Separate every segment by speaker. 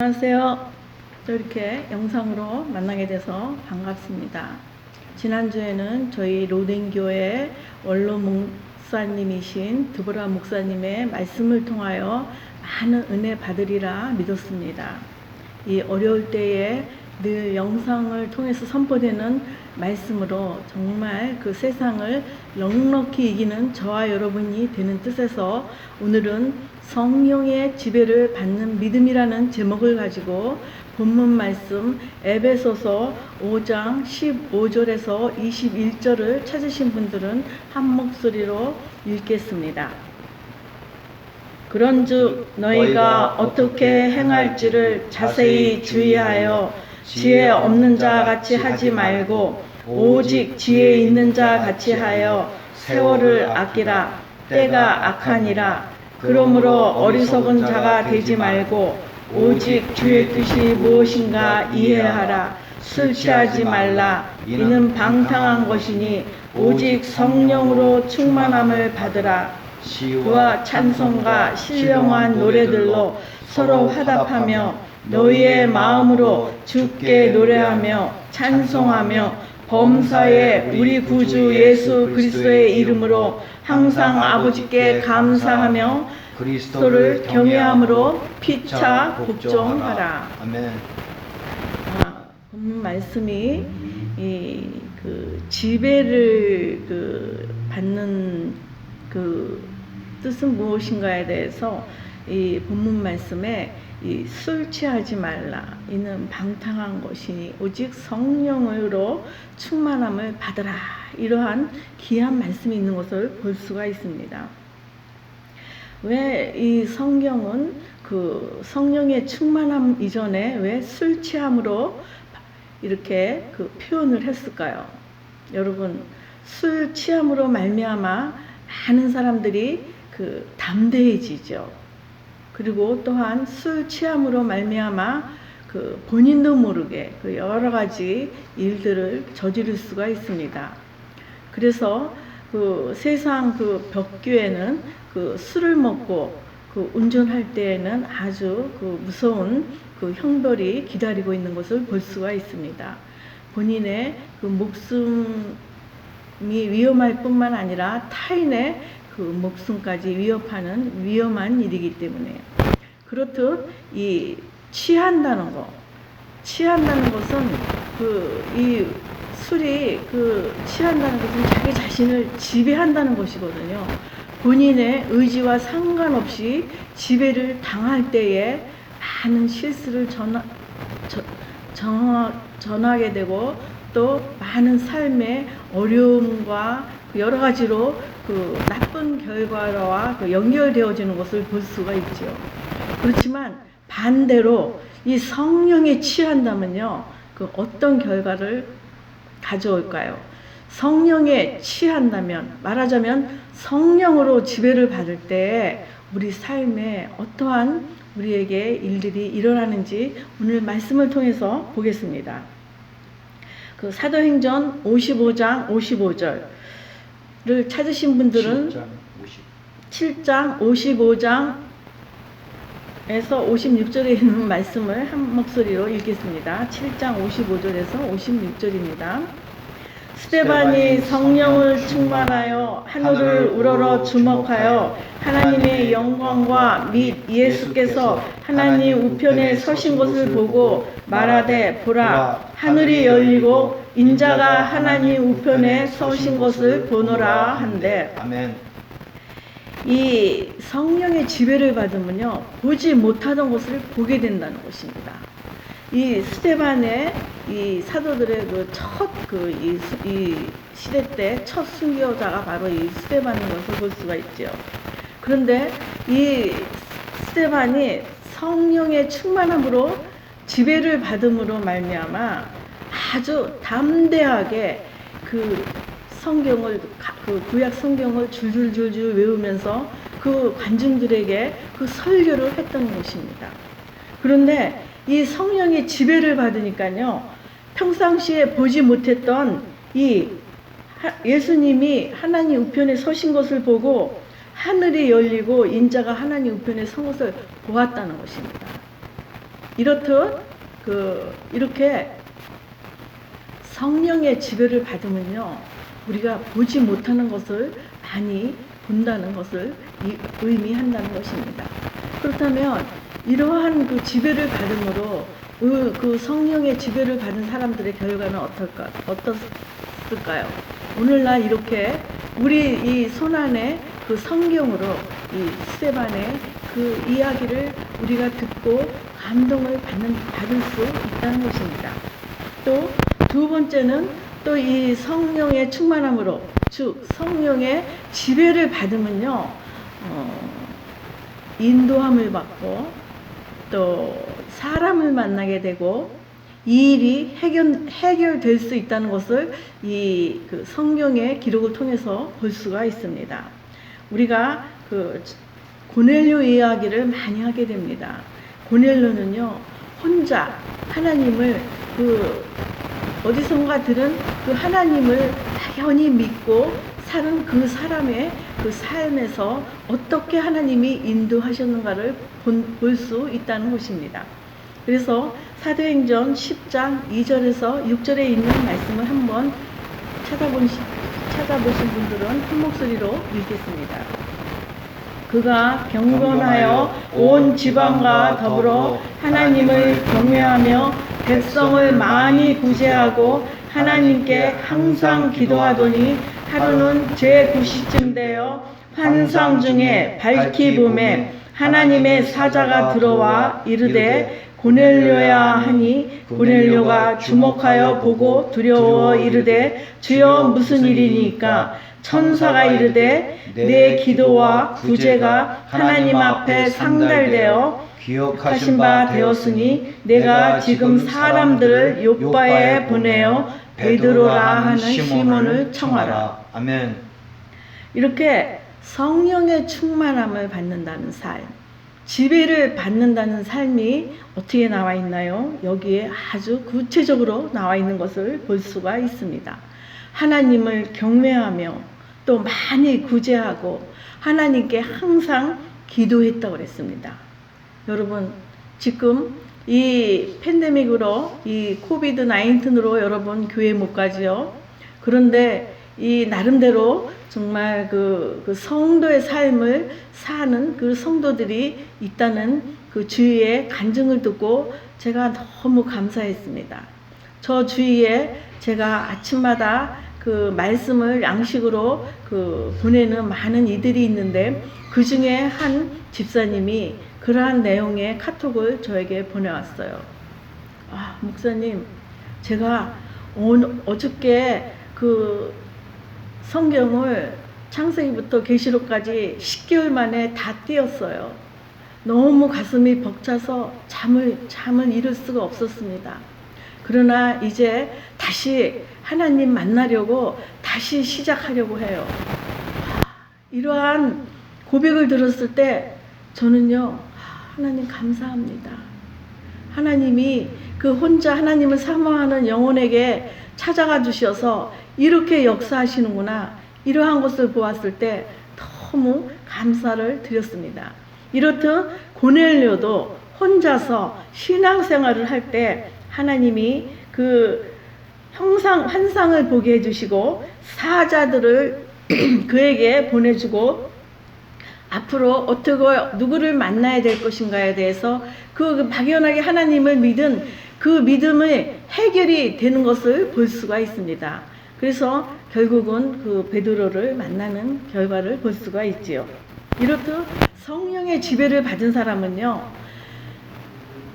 Speaker 1: 안녕하세요. 또 이렇게 영상으로 만나게 돼서 반갑습니다. 지난주에는 저희 로덴교회 원로 목사님이신 드보라 목사님의 말씀을 통하여 많은 은혜 받으리라 믿었습니다. 이 어려울 때에 늘 영상을 통해서 선포되는 말씀으로 정말 그 세상을 넉넉히 이기는 저와 여러분이 되는 뜻에서 오늘은 성령의 지배를 받는 믿음이라는 제목을 가지고 본문 말씀 에베소서 5장 15절에서 21절을 찾으신 분들은 한 목소리로 읽겠습니다. 그런즉 너희가 어떻게 행할지를 자세히 주의하여 지혜 없는 자 같이 하지 말고 오직 지혜 있는 자 같이 하여 세월을 아끼라. 때가 악하니라. 그러므로 어리석은 자가 되지 말고 오직 주의 뜻이 무엇인가 이해하라. 술 취하지 말라. 이는 방탕한 것이니 오직 성령으로 충만함을 받으라. 그와 찬송과 신령한 노래들로 서로 화답하며 너희의 마음으로 주께 노래하며 찬송하며 범사에 우리 구주 예수 그리스도의 이름으로 항상 아버지께 감사하며 그리스도를 경외함으로 피차 복종하라.
Speaker 2: 아멘.
Speaker 1: 본문 말씀이 지배를 받는 뜻은 무엇인가에 대해서 이 본문 말씀에 술 취하지 말라. 이는 방탕한 것이니 오직 성령으로 충만함을 받으라. 이러한 귀한 말씀이 있는 것을 볼 수가 있습니다. 왜 이 성경은 성령의 충만함 이전에 왜 술 취함으로 이렇게 표현을 했을까요? 여러분, 술 취함으로 말미암아 많은 사람들이 담대해지죠. 그리고 또한 술 취함으로 말미암아 본인도 모르게 여러 가지 일들을 저지를 수가 있습니다. 그래서 세상 벽교에는 술을 먹고 운전할 때에는 아주 무서운 형벌이 기다리고 있는 것을 볼 수가 있습니다. 본인의 목숨이 위험할 뿐만 아니라 타인의 목숨까지 위협하는 위험한 일이기 때문에 그렇듯 이 취한다는 것은 이 술이 취한다는 것은 자기 자신을 지배한다는 것이거든요. 본인의 의지와 상관없이 지배를 당할 때에 많은 실수를 전하게 되고 또 많은 삶의 어려움과 여러 가지로 나쁜 결과와 연결되어지는 것을 볼 수가 있죠. 그렇지만 반대로 이 성령에 취한다면요, 어떤 결과를 가져올까요? 성령에 취한다면, 말하자면 성령으로 지배를 받을 때 우리 삶에 어떠한 우리에게 일들이 일어나는지 오늘 말씀을 통해서 보겠습니다. 사도행전 55장 55절을 찾으신 분들은 7장 55장에서 56절에 있는 말씀을 한 목소리로 읽겠습니다. 7장 55절에서 56절입니다. 스데반이 성령을 충만하여 하늘을 우러러 주목하여 하나님의 영광과 및 예수께서 하나님 우편에 서신 것을 보고 말하되 보라 하늘이 열리고 인자가 하나님 우편에 서신 것을 보노라 한데,
Speaker 2: 아멘.
Speaker 1: 이 성령의 지배를 받으면요, 보지 못하던 것을 보게 된다는 것입니다. 이 스데반의 이 사도들의 이 시대 때 첫 순교자가 바로 이 스데반인 것을 볼 수가 있죠. 그런데 이 스데반이 성령의 충만함으로 지배를 받음으로 말미암아 아주 담대하게 성경을 구약 성경을 줄줄줄줄 외우면서 관중들에게 설교를 했던 것입니다. 그런데 이 성령의 지배를 받으니까요, 평상시에 보지 못했던 이 예수님이 하나님 우편에 서신 것을 보고 하늘이 열리고 인자가 하나님 우편에 선 것을 보았다는 것입니다. 이렇듯 이렇게 성령의 지배를 받으면요, 우리가 보지 못하는 것을 많이 본다는 것을 의미한다는 것입니다. 그렇다면 이러한 그 지배를 받음으로 그 성령의 지배를 받은 사람들의 결과는 어떻을까요? 오늘날 이렇게 우리 이 손안에 그 성경으로 이 스데반의 그 이야기를 우리가 듣고 감동을 받을 수 있다는 것입니다. 또 두 번째는 또 이 성령의 충만함으로, 즉 성령의 지배를 받으면요, 인도함을 받고 또 사람을 만나게 되고 이 일이 해결될 수 있다는 것을 이 그 성경의 기록을 통해서 볼 수가 있습니다. 우리가 그 고넬료 이야기를 많이 하게 됩니다. 고넬료는요, 혼자 하나님을 어디선가 들은 그 하나님을 막연히 믿고 사는 그 사람의 그 삶에서 어떻게 하나님이 인도하셨는가를 볼 수 있다는 것입니다. 그래서 사도행전 10장 2절에서 6절에 있는 말씀을 한번 찾아보신 분들은 한 목소리로 읽겠습니다. 그가 경건하여 온 지방과 더불어 하나님을 경외하며 백성을 많이 구제하고 하나님께 항상 기도하더니 하루는 제9시쯤 되어 환상 중에 밝히 봄에 하나님의 사자가 들어와 이르되 고넬료야 하니 고넬료가 주목하여 보고 두려워 이르되 주여 무슨 일이니까? 천사가 이르되 내 기도와 구제가 하나님 앞에 상달되어 기억하신 바 되었으니 내가 지금 사람들을 요빠에 보내어 베드로라 하는 시몬을 청하라.
Speaker 2: 아멘.
Speaker 1: 이렇게 성령의 충만함을 받는다는 삶, 지배를 받는다는 삶이 어떻게 나와 있나요? 여기에 아주 구체적으로 나와 있는 것을 볼 수가 있습니다. 하나님을 경외하며 또 많이 구제하고 하나님께 항상 기도했다고 그랬습니다. 여러분, 지금 이 팬데믹으로 이 코비드 19으로 여러분 교회 못 가지요. 그런데 이 나름대로 정말 그 성도의 삶을 사는 그 성도들이 있다는 그 주위의 간증을 듣고 제가 너무 감사했습니다. 저 주위에 제가 아침마다 그 말씀을 양식으로 보내는 많은 이들이 있는데 그 중에 한 집사님이 그러한 내용의 카톡을 저에게 보내왔어요. 목사님, 제가 어저께 그 성경을 창세기부터 계시록까지 10개월 만에 다 띄었어요. 너무 가슴이 벅차서 잠을 이룰 수가 없었습니다. 그러나 이제 다시 하나님 만나려고 다시 시작하려고 해요. 이러한 고백을 들었을 때 저는요, 하나님 감사합니다. 하나님이 그 혼자 하나님을 사모하는 영혼에게 찾아가 주셔서 이렇게 역사하시는구나, 이러한 것을 보았을 때 너무 감사를 드렸습니다. 이렇듯 고넬료도 혼자서 신앙생활을 할 때 하나님이 그 환상을 보게 해주시고 사자들을 그에게 보내주고 앞으로 어떻게 누구를 만나야 될 것인가에 대해서 그 막연하게 하나님을 믿은 그 믿음의 해결이 되는 것을 볼 수가 있습니다. 그래서 결국은 그 베드로를 만나는 결과를 볼 수가 있지요. 이렇듯 성령의 지배를 받은 사람은요,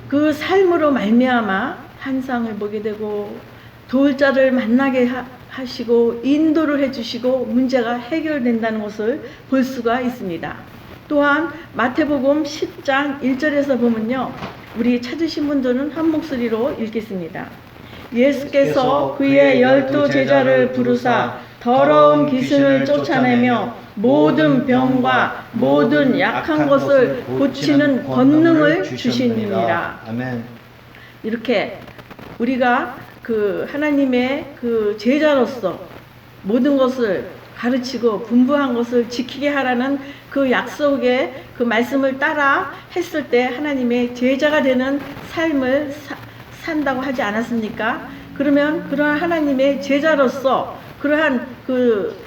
Speaker 1: 그 삶으로 말미암아 환상을 보게 되고 도울 자를 만나게 하시고 인도를 해주시고 문제가 해결된다는 것을 볼 수가 있습니다. 또한 마태복음 10장 1절에서 보면요, 우리 찾으신 분들은 한 목소리로 읽겠습니다. 예수께서 그의 12제자를 부르사 더러운 귀신을 쫓아내며 모든 병과 모든 약한 것을 고치는 권능을 주시니라.
Speaker 2: 아멘.
Speaker 1: 이렇게 우리가 그 하나님의 그 제자로서 모든 것을 가르치고 분부한 것을 지키게 하라는 그 약속의 그 말씀을 따라 했을 때 하나님의 제자가 되는 삶을 산다고 하지 않았습니까? 그러면 그러한 하나님의 제자로서 그러한 그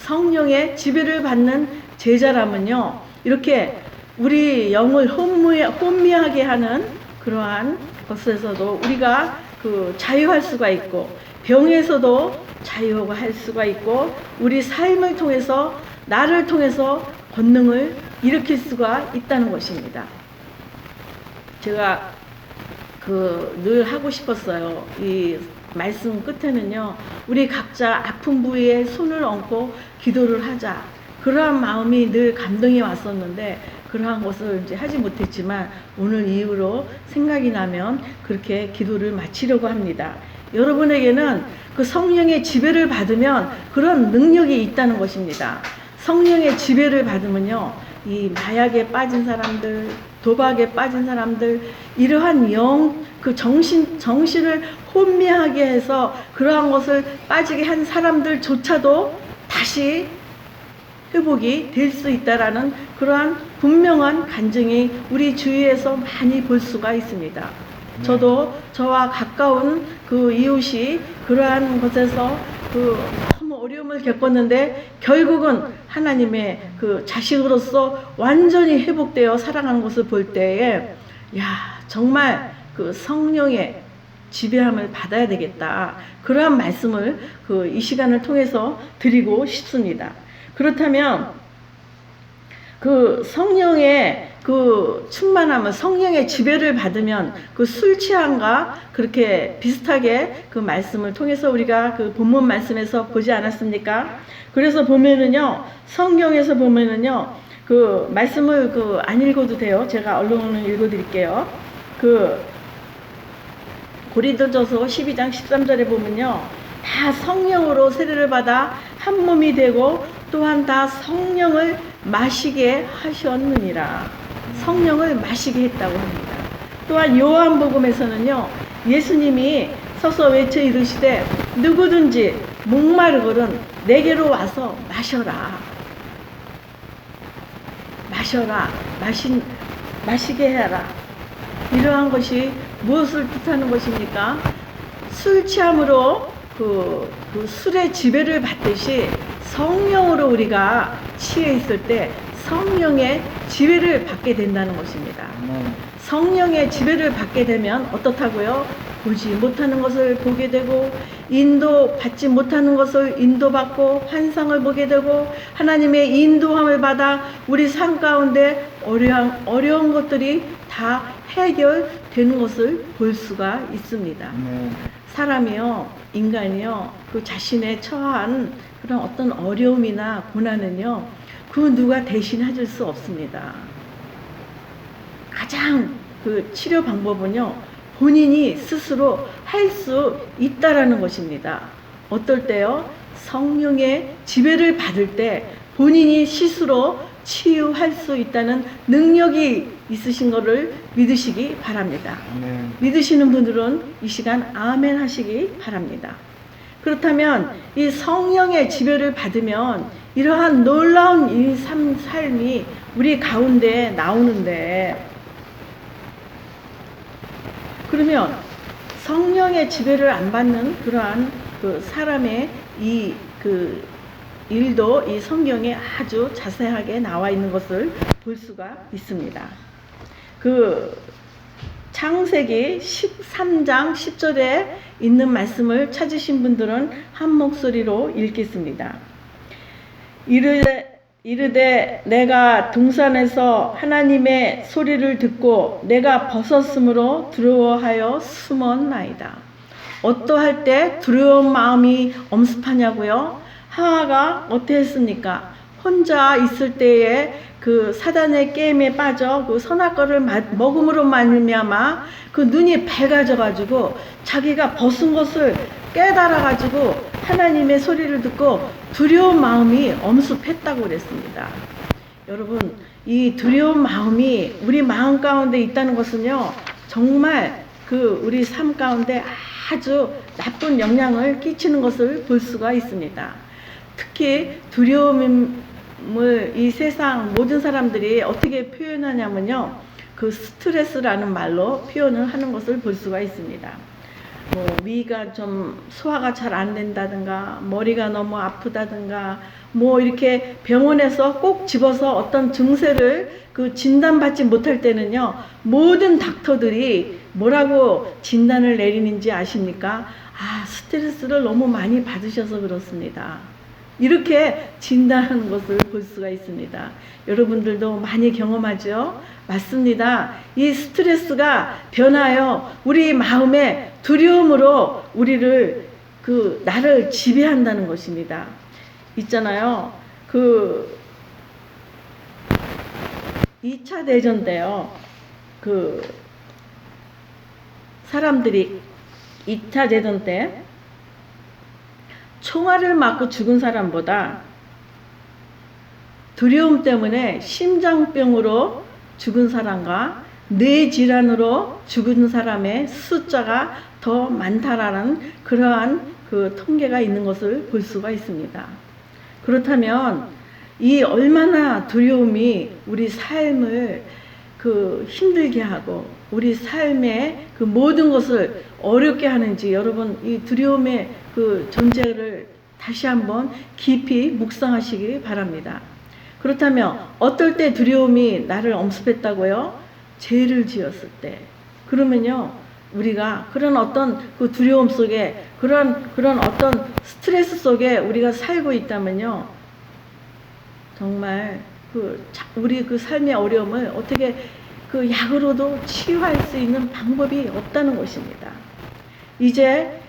Speaker 1: 성령의 지배를 받는 제자라면요, 이렇게 우리 영을 혼미하게 하는 그러한 것에서도 우리가 그 자유할 수가 있고, 병에서도 자유할 수가 있고, 우리 삶을 통해서, 나를 통해서 권능을 일으킬 수가 있다는 것입니다. 제가 늘 하고 싶었어요. 이 말씀 끝에는요, 우리 각자 아픈 부위에 손을 얹고 기도를 하자. 그러한 마음이 늘 감동이 왔었는데, 그러한 것을 이제 하지 못했지만, 오늘 이후로 생각이 나면 그렇게 기도를 마치려고 합니다. 여러분에게는 그 성령의 지배를 받으면 그런 능력이 있다는 것입니다. 성령의 지배를 받으면요, 이 마약에 빠진 사람들, 도박에 빠진 사람들, 이러한 그 정신을 혼미하게 해서 그러한 것을 빠지게 한 사람들조차도 다시 회복이 될 수 있다라는 그러한 분명한 간증이 우리 주위에서 많이 볼 수가 있습니다. 저도 저와 가까운 그 이웃이 그러한 것에서 너무 어려움을 겪었는데, 결국은 하나님의 그 자식으로서 완전히 회복되어 살아가는 것을 볼 때에, 정말 그 성령의 지배함을 받아야 되겠다. 그러한 말씀을 이 시간을 통해서 드리고 싶습니다. 그렇다면 그 성령의 그 충만함을, 성령의 지배를 받으면 그 술 취함과 그렇게 비슷하게 그 말씀을 통해서 우리가 그 본문 말씀에서 보지 않았습니까? 그래서 보면은요, 성경에서 보면은요, 그 말씀을 안 읽어도 돼요. 제가 얼른 읽어 드릴게요. 고린도전서 12장 13절에 보면요, 다 성령으로 세례를 받아 한 몸이 되고 또한 다 성령을 마시게 하셨느니라. 성령을 마시게 했다고 합니다. 또한 요한복음에서는요, 예수님이 서서 외쳐 이르시되 누구든지 목마르거든 내게로 와서 마셔라. 마시게 해라. 이러한 것이 무엇을 뜻하는 것입니까? 술 취함으로 그 술의 지배를 받듯이 성령으로 우리가 취해 있을 때 성령의 지배를 받게 된다는 것입니다. 성령의 지배를 받게 되면 어떻다고요? 보지 못하는 것을 보게 되고, 인도받지 못하는 것을 인도받고, 환상을 보게 되고, 하나님의 인도함을 받아 우리 삶 가운데 어려운 것들이 다 해결되는 것을 볼 수가 있습니다. 사람이요, 인간이요, 그 자신의 처한 그런 어떤 어려움이나 고난은요, 그 누가 대신 해줄 수 없습니다. 가장 그 치료 방법은요, 본인이 스스로 할 수 있다라는 것입니다. 어떨 때요? 성령의 지배를 받을 때 본인이 스스로 치유할 수 있다는 능력이 있으신 것을 믿으시기 바랍니다. 믿으시는 분들은 이 시간 아멘 하시기 바랍니다. 그렇다면 이 성령의 지배를 받으면 이러한 놀라운 이 삶이 우리 가운데 나오는데, 그러면 성령의 지배를 안 받는 그러한 그 사람의 일도 이 성경에 아주 자세하게 나와 있는 것을 볼 수가 있습니다. 창세기 13장 10절에 있는 말씀을 찾으신 분들은 한 목소리로 읽겠습니다. 이르되 내가 동산에서 하나님의 소리를 듣고 내가 벗었으므로 두려워하여 숨었나이다. 어떠할 때 두려운 마음이 엄습하냐고요? 하와가 어떠했습니까? 혼자 있을 때에 그 사단의 게임에 빠져 그 선악과를 먹음으로 말미암아 그 눈이 밝아져 가지고 자기가 벗은 것을 깨달아 가지고 하나님의 소리를 듣고 두려운 마음이 엄습했다고 그랬습니다. 여러분, 이 두려운 마음이 우리 마음 가운데 있다는 것은요, 정말 우리 삶 가운데 아주 나쁜 영향을 끼치는 것을 볼 수가 있습니다. 특히 두려움을 이 세상 모든 사람들이 어떻게 표현하냐면요. 그 스트레스라는 말로 표현을 하는 것을 볼 수가 있습니다. 뭐 위가 좀 소화가 잘 안 된다든가 머리가 너무 아프다든가 뭐 이렇게 병원에서 꼭 집어서 어떤 증세를 그 진단받지 못할 때는요, 모든 닥터들이 뭐라고 진단을 내리는지 아십니까? 아, 스트레스를 너무 많이 받으셔서 그렇습니다. 이렇게 진단하는 것을 볼 수가 있습니다. 여러분들도 많이 경험하죠? 맞습니다. 이 스트레스가 변하여 우리 마음에 두려움으로 우리를 나를 지배한다는 것입니다. 있잖아요. 2차 대전 때요. 사람들이 2차 대전 때 총알을 맞고 죽은 사람보다 두려움 때문에 심장병으로 죽은 사람과 뇌질환으로 죽은 사람의 숫자가 더 많다라는 그러한 통계가 있는 것을 볼 수가 있습니다. 그렇다면 이 얼마나 두려움이 우리 삶을 힘들게 하고 우리 삶의 모든 것을 어렵게 하는지 여러분 이 두려움의 존재를 다시 한번 깊이 묵상하시기 바랍니다. 그렇다면 어떨 때 두려움이 나를 엄습했다고요? 죄를 지었을 때. 그러면요, 우리가 그런 어떤 두려움 속에 그런 어떤 스트레스 속에 우리가 살고 있다면요, 정말 우리 삶의 어려움을 어떻게 약으로도 치유할 수 있는 방법이 없다는 것입니다. 이제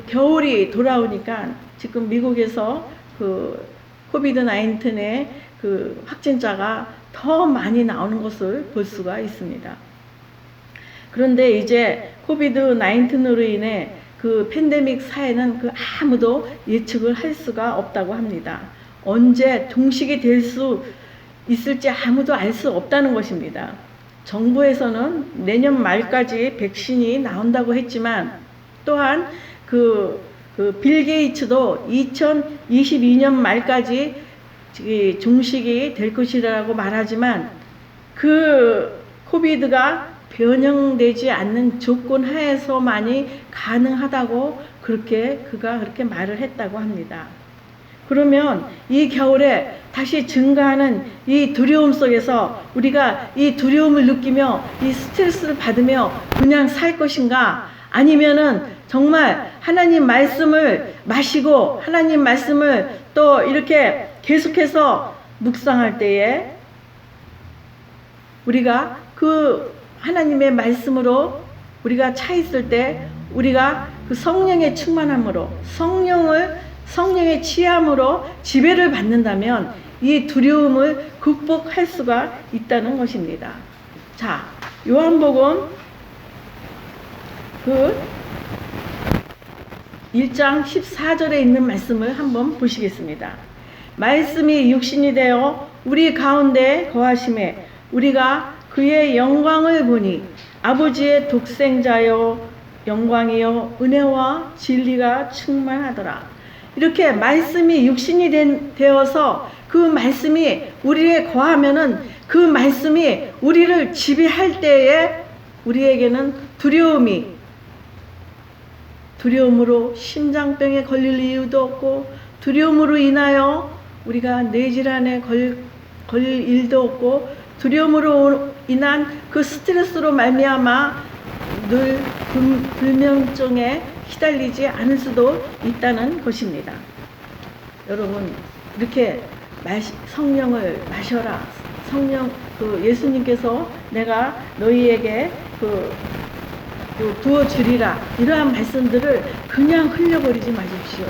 Speaker 1: 겨울이 돌아오니까 지금 미국에서 코비드-19의 확진자가 더 많이 나오는 것을 볼 수가 있습니다. 그런데 이제 코비드-19으로 인해 팬데믹 사회는 아무도 예측을 할 수가 없다고 합니다. 언제 종식이 될 수 있을지 아무도 알 수 없다는 것입니다. 정부에서는 내년 말까지 백신이 나온다고 했지만 또한 빌 게이츠도 2022년 말까지 종식이 될 것이라고 말하지만 코비드가 변형되지 않는 조건 하에서만이 가능하다고 그가 그렇게 말을 했다고 합니다. 그러면 이 겨울에 다시 증가하는 이 두려움 속에서 우리가 이 두려움을 느끼며 이 스트레스를 받으며 그냥 살 것인가? 아니면은 정말 하나님 말씀을 마시고 하나님 말씀을 또 이렇게 계속해서 묵상할 때에 우리가 하나님의 말씀으로 우리가 차 있을 때 우리가 성령의 충만함으로 성령의 치함으로 지배를 받는다면 이 두려움을 극복할 수가 있다는 것입니다. 자, 요한복음 1장 14절에 있는 말씀을 한번 보시겠습니다. 말씀이 육신이 되어 우리 가운데 거하심에 우리가 그의 영광을 보니 아버지의 독생자요 영광이요 은혜와 진리가 충만하더라. 이렇게 말씀이 육신이 되어서 그 말씀이 우리에 거하면은 그 말씀이 우리를 지배할 때에 우리에게는 두려움으로 심장병에 걸릴 이유도 없고 두려움으로 인하여 우리가 뇌질환에 걸릴 일도 없고 두려움으로 인한 스트레스로 말미암아 늘 불면증에 시달리지 않을 수도 있다는 것입니다. 여러분 이렇게 성령을 마셔라. 성령 예수님께서 내가 너희에게 부어주리라. 이러한 말씀들을 그냥 흘려버리지 마십시오.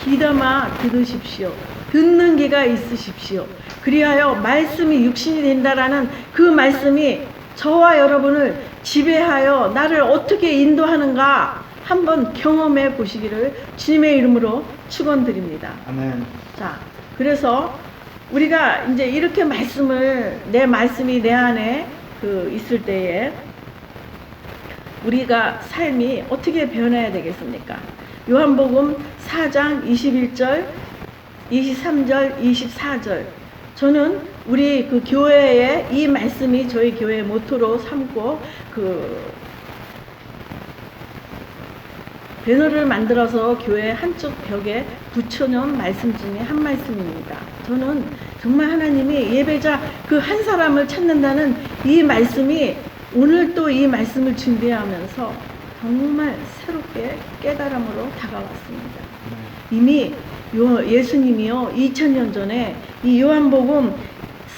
Speaker 1: 귀담아 들으십시오. 듣는 귀가 있으십시오. 그리하여 말씀이 육신이 된다라는 그 말씀이 저와 여러분을 지배하여 나를 어떻게 인도하는가 한번 경험해 보시기를 주님의 이름으로 축원드립니다.
Speaker 2: 아멘.
Speaker 1: 자, 그래서 우리가 이제 이렇게 내 말씀이 내 안에 있을 때에 우리가 삶이 어떻게 변해야 되겠습니까? 요한복음 4장 21절, 23절, 24절. 저는 우리 그 교회에 이 말씀이 저희 교회의 모토로 삼고 배너를 만들어서 교회 한쪽 벽에 붙여놓은 말씀 중에 한 말씀입니다. 저는 정말 하나님이 예배자 그 한 사람을 찾는다는 이 말씀이 오늘 또 이 말씀을 준비하면서 정말 새롭게 깨달음으로 다가왔습니다. 이미 예수님이요 2000년 전에 이 요한복음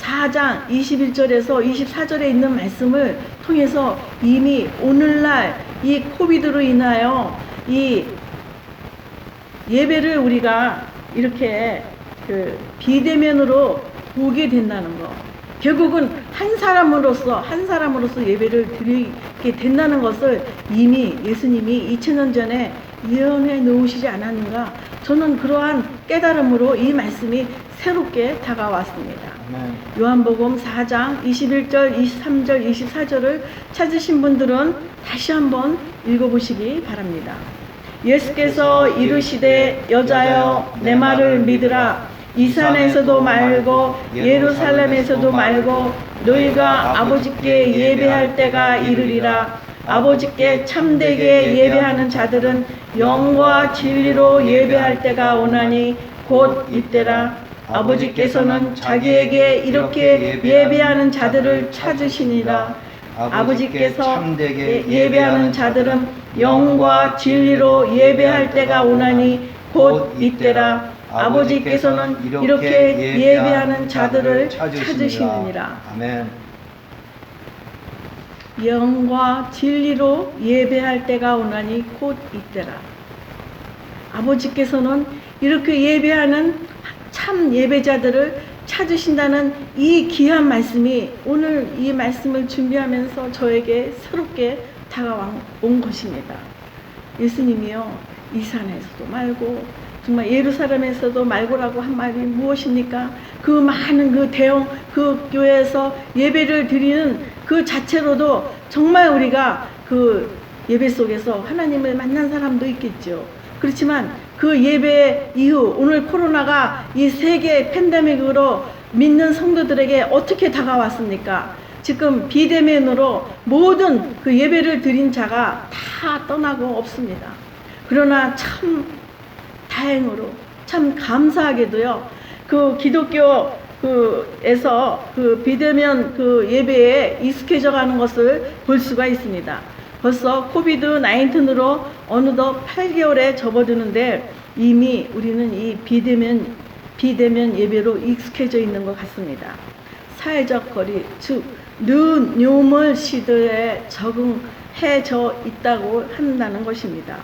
Speaker 1: 4장 21절에서 24절에 있는 말씀을 통해서 이미 오늘날 이 코비드로 인하여 이 예배를 우리가 이렇게 비대면으로 보게 된다는 거, 결국은 한 사람으로서 예배를 드리게 된다는 것을 이미 예수님이 2000년 전에 예언해 놓으시지 않았는가. 저는 그러한 깨달음으로 이 말씀이 새롭게 다가왔습니다. 요한복음 4장 21절, 23절, 24절을 찾으신 분들은 다시 한번 읽어보시기 바랍니다. 예수께서 이르시되 여자여 내 말을 믿으라. 이 산에서도 말고 예루살렘에서도 말고 너희가 아버지께 예배할 때가 이르리라. 아버지께 참되게 예배하는 자들은 영과 진리로 예배할 때가 오나니 곧 이때라. 아버지께서는 자기에게 이렇게 예배하는 자들을 찾으시니라. 아버지께서 참되게 예배하는 자들은 영과 진리로 예배할 때가 오나니 곧 이때라. 아버지께서는 이렇게 예배하는 자들을 찾으시느니라.
Speaker 2: 아멘.
Speaker 1: 영과 진리로 예배할 때가 오나니 곧 이때라. 아버지께서는 이렇게 예배하는 참 예배자들을 찾으신다는 이 귀한 말씀이 오늘 이 말씀을 준비하면서 저에게 새롭게 다가온 것입니다. 예수님이요 이 산에서도 말고 정말 예루살렘에서도 말고라고 한 말이 무엇입니까? 그 많은 그 대형 그 교회에서 예배를 드리는 그 자체로도 정말 우리가 그 예배 속에서 하나님을 만난 사람도 있겠죠. 그렇지만 그 예배 이후 오늘 코로나가 이 세계 팬데믹으로 믿는 성도들에게 어떻게 다가왔습니까? 지금 비대면으로 모든 그 예배를 드린 자가 다 떠나고 없습니다. 그러나 참 다행으로 참 감사하게도요. 그 기독교에서 그 비대면 그 예배에 익숙해져 가는 것을 볼 수가 있습니다. 벌써 코비드 19으로 어느덧 8개월에 접어드는데 이미 우리는 이 비대면 예배로 익숙해져 있는 것 같습니다. 사회적 거리, 즉 뉴노멀 시대에 적응해져 있다고 한다는 것입니다.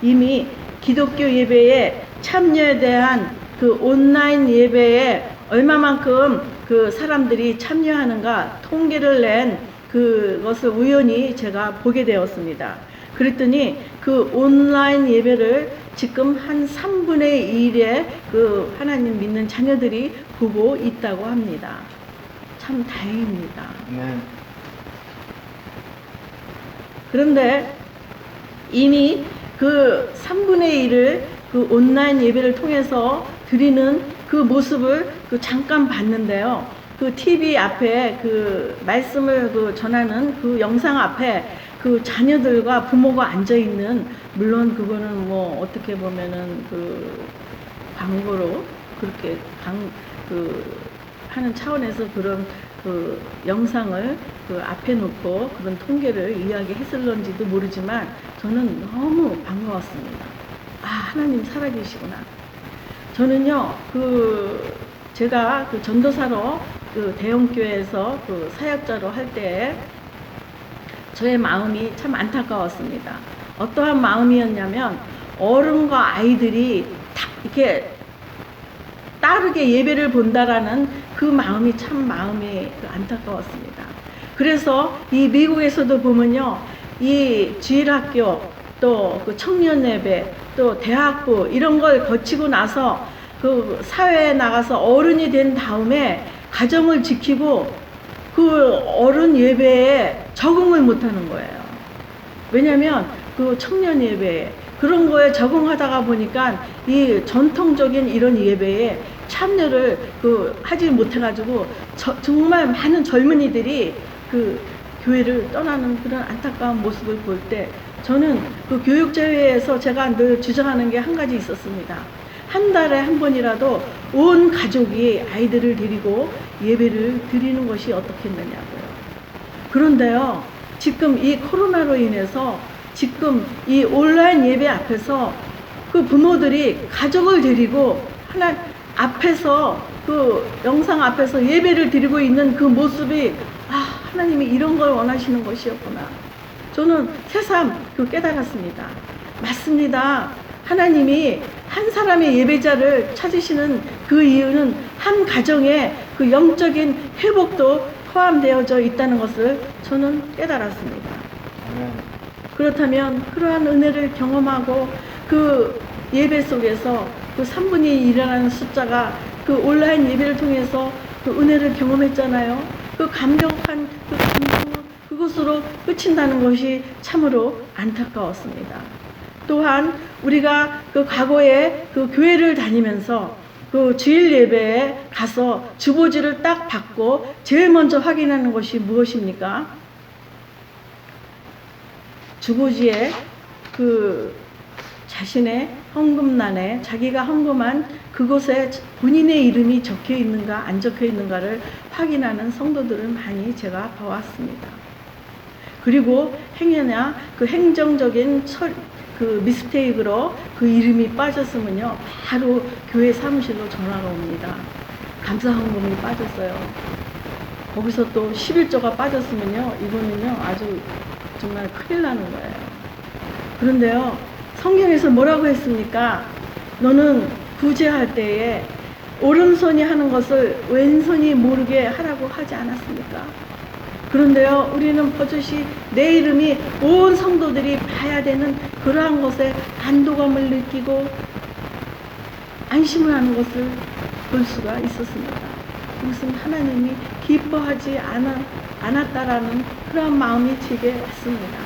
Speaker 1: 이미 기독교 예배에 참여에 대한 그 온라인 예배에 얼마만큼 그 사람들이 참여하는가 통계를 낸 그것을 우연히 제가 보게 되었습니다. 그랬더니 그 온라인 예배를 지금 한 3분의 1의 그 하나님 믿는 자녀들이 보고 있다고 합니다. 참 다행입니다. 그런데 이미 그 3분의 1을 그 온라인 예배를 통해서 드리는 그 모습을 그 잠깐 봤는데요. 그 TV 앞에 그 말씀을 그 전하는 그 영상 앞에 그 자녀들과 부모가 앉아 있는, 물론 그거는 뭐 어떻게 보면은 그 광고로 그렇게 하는 차원에서 그런 그 영상을 그 앞에 놓고 그런 통계를 이야기했을런지도 모르지만 저는 너무 반가웠습니다. 아, 하나님 살아계시구나. 저는요, 제가 그 전도사로 그 대형교회에서 그 사역자로 할 때 저의 마음이 참 안타까웠습니다. 어떠한 마음이었냐면 어른과 아이들이 딱 이렇게 따르게 예배를 본다라는 그 마음이 참 마음이 안타까웠습니다. 그래서 이 미국에서도 보면요, 이 주일학교 또 그 청년 예배 또 대학부 이런 걸 거치고 나서 그 사회에 나가서 어른이 된 다음에 가정을 지키고 그 어른 예배에 적응을 못하는 거예요. 왜냐하면 그 청년 예배에 그런 거에 적응하다가 보니까 이 전통적인 이런 예배에 참여를 하지 못해가지고 정말 많은 젊은이들이 그 교회를 떠나는 그런 안타까운 모습을 볼 때 저는 그 교육자회에서 제가 늘 주장하는 게 한 가지 있었습니다. 한 달에 한 번이라도 온 가족이 아이들을 데리고 예배를 드리는 것이 어떻겠느냐고요. 그런데요, 지금 이 코로나로 인해서 지금 이 온라인 예배 앞에서 그 부모들이 가족을 데리고 하나 앞에서 그 영상 앞에서 예배를 드리고 있는 그 모습이 하나님이 이런 걸 원하시는 것이었구나. 저는 새삼 깨달았습니다. 맞습니다. 하나님이 한 사람의 예배자를 찾으시는 그 이유는 한 가정의 그 영적인 회복도 포함되어져 있다는 것을 저는 깨달았습니다. 그렇다면 그러한 은혜를 경험하고 그 예배 속에서 그 3분이 일어나는 숫자가 그 온라인 예배를 통해서 그 은혜를 경험했잖아요. 그 감격한 그 감동은 그것으로 끝인다는 것이 참으로 안타까웠습니다. 또한 우리가 그 과거에 그 교회를 다니면서 그 주일 예배에 가서 주보지를 딱 받고 제일 먼저 확인하는 것이 무엇입니까? 주보지에 그 자신의 헌금란에 자기가 헌금한 그곳에 본인의 이름이 적혀 있는가 안 적혀 있는가를 확인하는 성도들을 많이 제가 봐왔습니다. 그리고 행여나 그 행정적인 그 미스테이크로 그 이름이 빠졌으면요, 바로 교회 사무실로 전화가 옵니다. 감사 헌금이 빠졌어요. 거기서 또 11조가 빠졌으면요, 이거는요 아주 정말 큰일 나는 거예요. 그런데요, 성경에서 뭐라고 했습니까? 너는 구제할 때에 오른손이 하는 것을 왼손이 모르게 하라고 하지 않았습니까? 그런데요, 우리는 버젓이 내 이름이 온 성도들이 봐야 되는 그러한 것에 안도감을 느끼고 안심을 하는 것을 볼 수가 있었습니다. 그것은 하나님이 기뻐하지 않았다라는 그런 마음이 제게 왔습니다.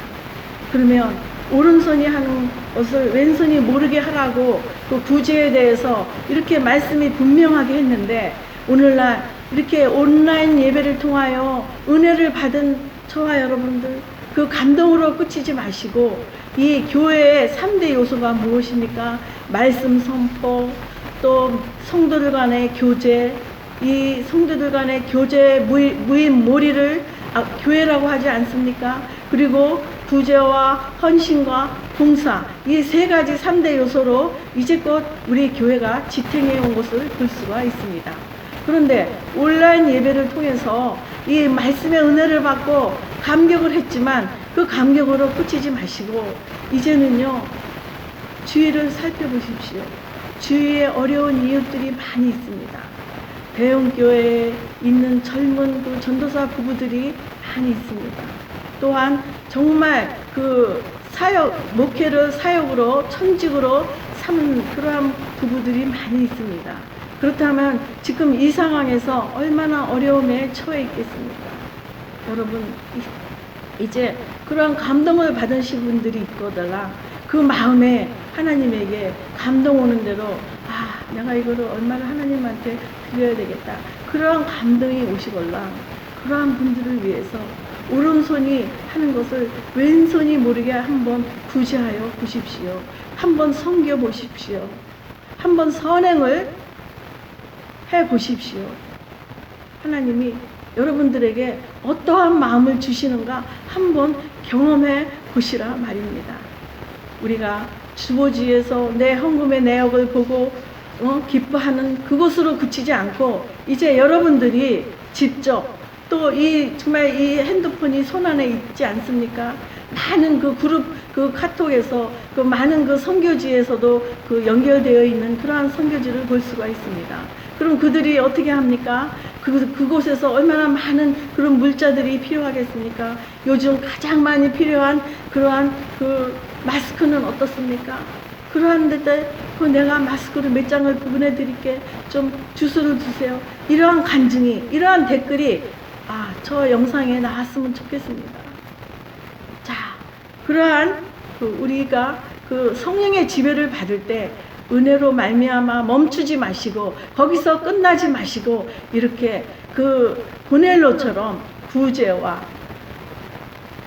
Speaker 1: 그러면 오른손이 하는 것을 왼손이 모르게 하라고 그 구제에 대해서 이렇게 말씀이 분명하게 했는데, 오늘날 이렇게 온라인 예배를 통하여 은혜를 받은 저와 여러분들, 그 감동으로 끝이지 마시고 이 교회의 3대 요소가 무엇입니까? 말씀 선포, 또 성도들 간의 교제, 이 성도들 간의 교제 무인 몰이를 교회라고 하지 않습니까? 그리고 구제와 헌신과 봉사, 이 세 가지 3대 요소로 이제껏 우리 교회가 지탱해 온 것을 볼 수가 있습니다. 그런데 온라인 예배를 통해서 이 말씀의 은혜를 받고 감격을 했지만 그 감격으로 끝이지 마시고 이제는요, 주위를 살펴보십시오. 주위에 어려운 이웃들이 많이 있습니다. 대형교회에 있는 젊은 그 전도사 부부들이 많이 있습니다. 또한 정말 그 목회를 사역으로 천직으로 삼은 그러한 부부들이 많이 있습니다. 그렇다면 지금 이 상황에서 얼마나 어려움에 처해 있겠습니까? 여러분, 이제 그러한 감동을 받으신 분들이 있거들라 그 마음에 하나님에게 감동 오는 대로 내가 이거를 얼마나 하나님한테 드려야 되겠다, 그러한 감동이 오시걸라 그러한 분들을 위해서 오른손이 하는 것을 왼손이 모르게 한번 구제하여 보십시오. 한번 섬겨 보십시오. 한번 선행을 해 보십시오. 하나님이 여러분들에게 어떠한 마음을 주시는가 한번 경험해 보시라 말입니다. 우리가 주보지에서 내 헌금의 내역을 보고 기뻐하는 그것으로 그치지 않고 이제 여러분들이 직접 또 정말 이 핸드폰이 손안에 있지 않습니까? 많은 그 그룹 그 카톡에서 그 많은 그 선교지에서도 그 연결되어 있는 그러한 선교지를 볼 수가 있습니다. 그럼 그들이 어떻게 합니까? 그곳에서 얼마나 많은 그런 물자들이 필요하겠습니까? 요즘 가장 많이 필요한 그러한 그 마스크는 어떻습니까? 그러한데 내가 마스크를 몇 장을 구분해 드릴게, 좀 주소를 주세요. 이러한 간증이, 이러한 댓글이 저 영상에 나왔으면 좋겠습니다. 자, 그러한 우리가 그 성령의 지배를 받을 때 은혜로 말미암아 멈추지 마시고 거기서 끝나지 마시고 이렇게 그 고넬로처럼 구제와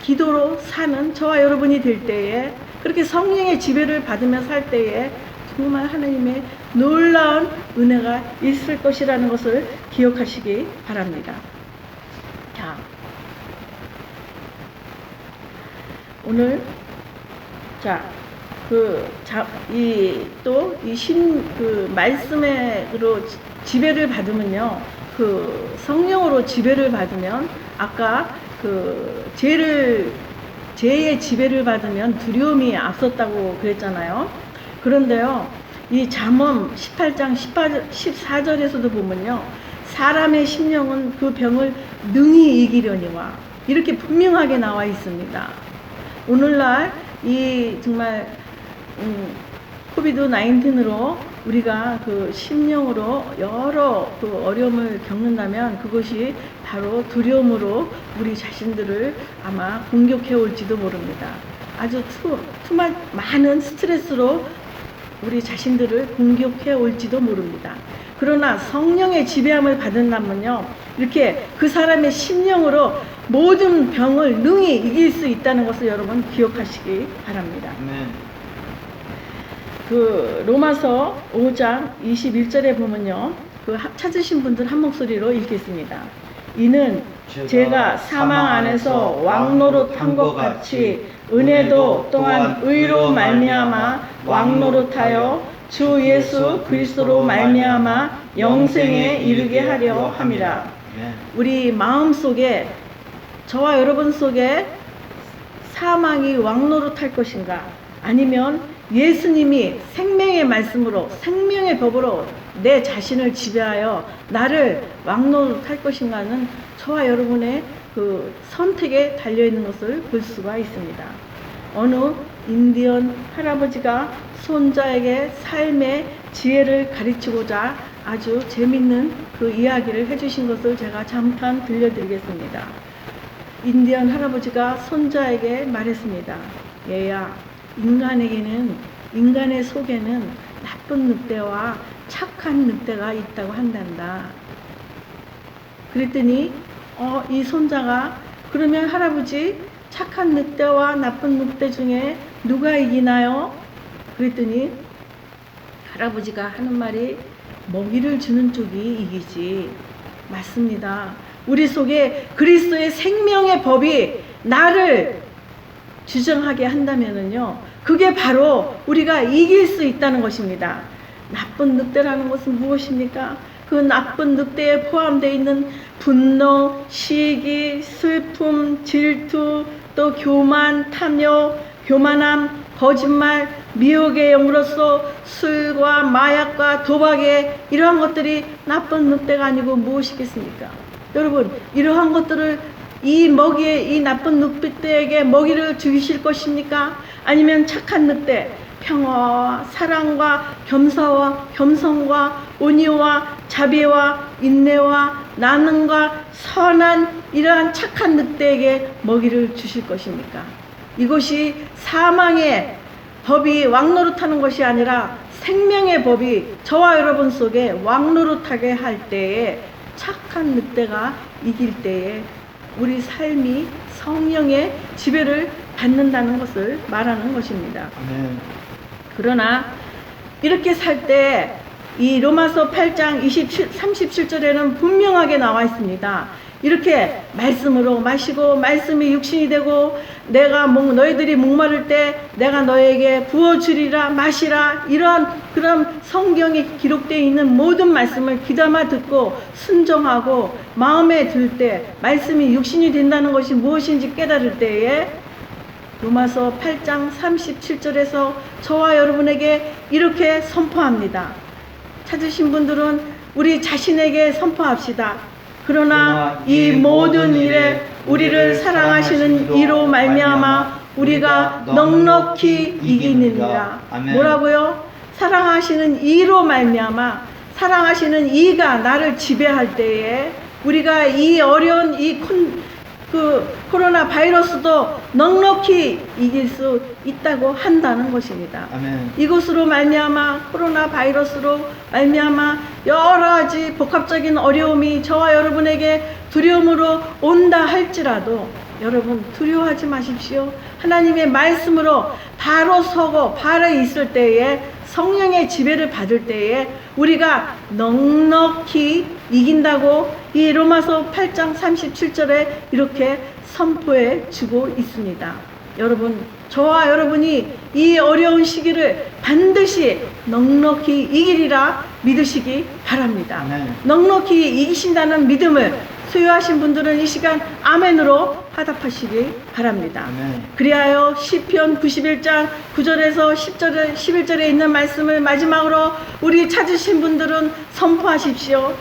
Speaker 1: 기도로 사는 저와 여러분이 될 때에, 그렇게 성령의 지배를 받으며 살 때에 정말 하나님의 놀라운 은혜가 있을 것이라는 것을 기억하시기 바랍니다. 자, 오늘 말씀으로 지배를 받으면요, 그 성령으로 지배를 받으면, 아까 그 죄의 지배를 받으면 두려움이 앞섰다고 그랬잖아요. 그런데요, 이 잠언 18장 14절에서도 보면요, 사람의 심령은 그 병을 능히 이기려니와 이렇게 분명하게 나와 있습니다. 오늘날 이 정말 코비드 19으로 우리가 그 심령으로 여러 그 어려움을 겪는다면 그것이 바로 두려움으로 우리 자신들을 아마 공격해 올지도 모릅니다. 아주 많은 스트레스로 우리 자신들을 공격해 올지도 모릅니다. 그러나 성령의 지배함을 받은다면요, 이렇게 그 사람의 심령으로 모든 병을 능히 이길 수 있다는 것을 여러분 기억하시기 바랍니다. 그 로마서 5장 21절에 보면요, 그 찾으신 분들 한 목소리로 읽겠습니다. 이는 제가 사망 안에서 왕노릇한 것 같이 은혜도 또한 의로 말미암아 왕노릇하여 주 예수 그리스도로 말미암아 영생에 이르게 하려 함이라. 우리 마음속에, 저와 여러분 속에 사망이 왕노릇할 것인가, 아니면 예수님이 생명의 말씀으로, 생명의 법으로 내 자신을 지배하여 나를 왕노릇할 것인가는 저와 여러분의 그 선택에 달려있는 것을 볼 수가 있습니다. 어느 인디언 할아버지가 손자에게 삶의 지혜를 가르치고자 아주 재밌는 그 이야기를 해주신 것을 제가 잠깐 들려드리겠습니다. 인디언 할아버지가 손자에게 말했습니다. 얘야, 인간의 속에는 나쁜 늑대와 착한 늑대가 있다고 한단다. 그랬더니 이 손자가, 그러면 할아버지, 착한 늑대와 나쁜 늑대 중에 누가 이기나요? 그랬더니 할아버지가 하는 말이, 먹이를 주는 쪽이 이기지. 맞습니다. 우리 속에 그리스도의 생명의 법이 나를 주장하게 한다면은요, 그게 바로 우리가 이길 수 있다는 것입니다. 나쁜 늑대라는 것은 무엇입니까? 그 나쁜 늑대에 포함되어 있는 분노, 시기, 슬픔, 질투, 또 교만, 탐욕, 교만함, 거짓말, 미혹의 영으로서 술과 마약과 도박에, 이러한 것들이 나쁜 늑대가 아니고 무엇이겠습니까? 여러분, 이러한 것들을 이 나쁜 늑대에게 먹이를 주실 것입니까? 아니면 착한 늑대, 평화와 사랑과 겸사와 겸손과 온유와 자비와 인내와 나눔과 선한 이러한 착한 늑대에게 먹이를 주실 것입니까? 이것이 사망의 법이 왕노릇하는 것이 아니라 생명의 법이 저와 여러분 속에 왕노릇하게 할 때에, 착한 늑대가 이길 때에 우리 삶이 성령의 지배를 받는다는 것을 말하는 것입니다. 그러나 이렇게 살 때 이 로마서 8장 37절에는 분명하게 나와 있습니다. 이렇게 말씀으로 마시고 말씀이 육신이 되고 내가 너희들이 목마를 때 내가 너에게 부어주리라, 마시라, 이런 그런 성경에 기록되어 있는 모든 말씀을 귀담아 듣고 순종하고 마음에 들 때 말씀이 육신이 된다는 것이 무엇인지 깨달을 때에 로마서 8장 37절에서 저와 여러분에게 이렇게 선포합니다. 찾으신 분들은 우리 자신에게 선포합시다. 그러나 이 모든 일에 우리를 사랑하시는 이로 말미암아 우리가 넉넉히 이기느니라. 뭐라고요? 사랑하시는 이로 말미암아, 사랑하시는 이가 나를 지배할 때에 우리가 이 어려운 그 코로나 바이러스도 넉넉히 이길 수 있다고 한다는 것입니다.
Speaker 2: 아멘.
Speaker 1: 이것으로 말미암아 코로나 바이러스로 말미암아 여러 가지 복합적인 어려움이 저와 여러분에게 두려움으로 온다 할지라도 여러분 두려워하지 마십시오. 하나님의 말씀으로 바로 서고 바로 있을 때에 성령의 지배를 받을 때에 우리가 넉넉히 이긴다고 이 로마서 8장 37절에 이렇게 선포해 주고 있습니다. 여러분, 저와 여러분이 이 어려운 시기를 반드시 넉넉히 이기리라 믿으시기 바랍니다.
Speaker 2: 네.
Speaker 1: 넉넉히 이기신다는 믿음을 소유하신 분들은 이 시간 아멘으로 화답하시기 바랍니다.
Speaker 2: 아멘.
Speaker 1: 그리하여 시편 91장 9절에서 10절에 11절에 있는 말씀을 마지막으로 우리 찾으신 분들은 선포하십시오.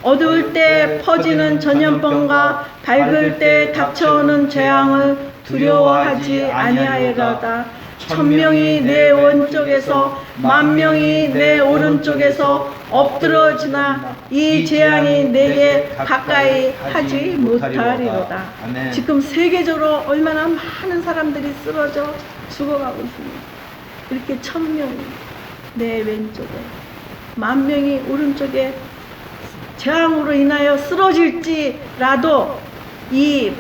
Speaker 1: 어두울 때 퍼지는 전염병과 밝을 때 닥쳐오는 재앙을 두려워하지 아니하리로다. 천명이 내 왼쪽에서 만명이 내 오른쪽에서 엎드러지나 이 재앙이 내게 가까이 하지 못하리로다.
Speaker 2: 아멘.
Speaker 1: 지금 세계적으로 얼마나 많은 사람들이 쓰러져 죽어가고 있습니다. 이렇게 천명이 내 왼쪽에 만명이 오른쪽에 재앙으로 인하여 쓰러질지라도 이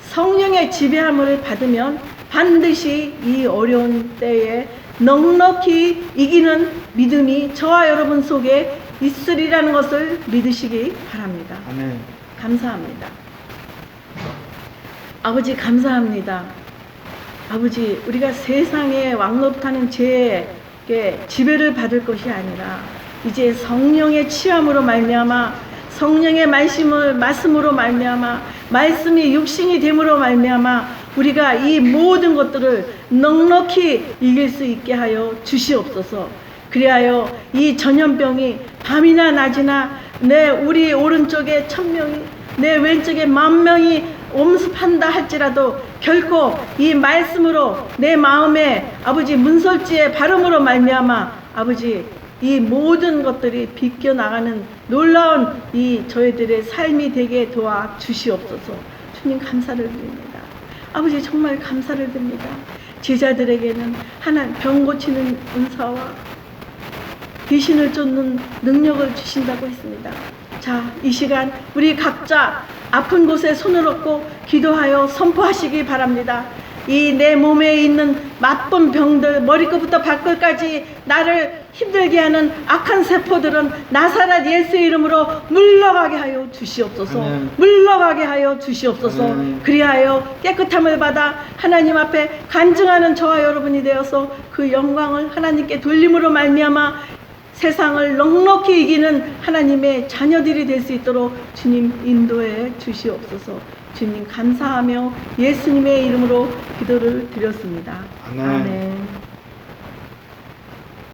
Speaker 1: 성령의 지배함을 받으면 반드시 이 어려운 때에 넉넉히 이기는 믿음이 저와 여러분 속에 있으리라는 것을 믿으시기 바랍니다.
Speaker 2: 아멘.
Speaker 1: 감사합니다. 아버지 감사합니다. 아버지 우리가 세상에 왕노릇하는 죄에 지배를 받을 것이 아니라 이제 성령의 취함으로 말미암아 성령의 말씀으로 말미암아 말씀이 육신이 됨으로 말미암아 우리가 이 모든 것들을 넉넉히 이길 수 있게 하여 주시옵소서. 그리하여 이 전염병이 밤이나 낮이나 우리 오른쪽에 1000명이 내 왼쪽에 10,000명이 엄습한다 할지라도 결코 이 말씀으로 내 마음에 아버지 문설지의 발음으로 말미암아 아버지 이 모든 것들이 비껴나가는 놀라운 이 저희들의 삶이 되게 도와 주시옵소서. 주님 감사를 드립니다. 아버지 정말 감사를 드립니다. 제자들에게는 하나님 병 고치는 은사와 귀신을 쫓는 능력을 주신다고 했습니다. 자, 이 시간 우리 각자 아픈 곳에 손을 얹고 기도하여 선포하시기 바랍니다. 이 내 몸에 있는 나쁜 병들 머리끝부터 발끝까지 나를 힘들게 하는 악한 세포들은 나사렛 예수 이름으로 물러가게 하여 주시옵소서.
Speaker 2: 아멘.
Speaker 1: 물러가게 하여 주시옵소서.
Speaker 2: 아멘.
Speaker 1: 그리하여 깨끗함을 받아 하나님 앞에 간증하는 저와 여러분이 되어서 그 영광을 하나님께 돌림으로 말미암아 세상을 넉넉히 이기는 하나님의 자녀들이 될 수 있도록 주님 인도해 주시옵소서. 주님 감사하며 예수님의 이름으로 기도를 드렸습니다.
Speaker 2: 아멘.
Speaker 1: 아멘.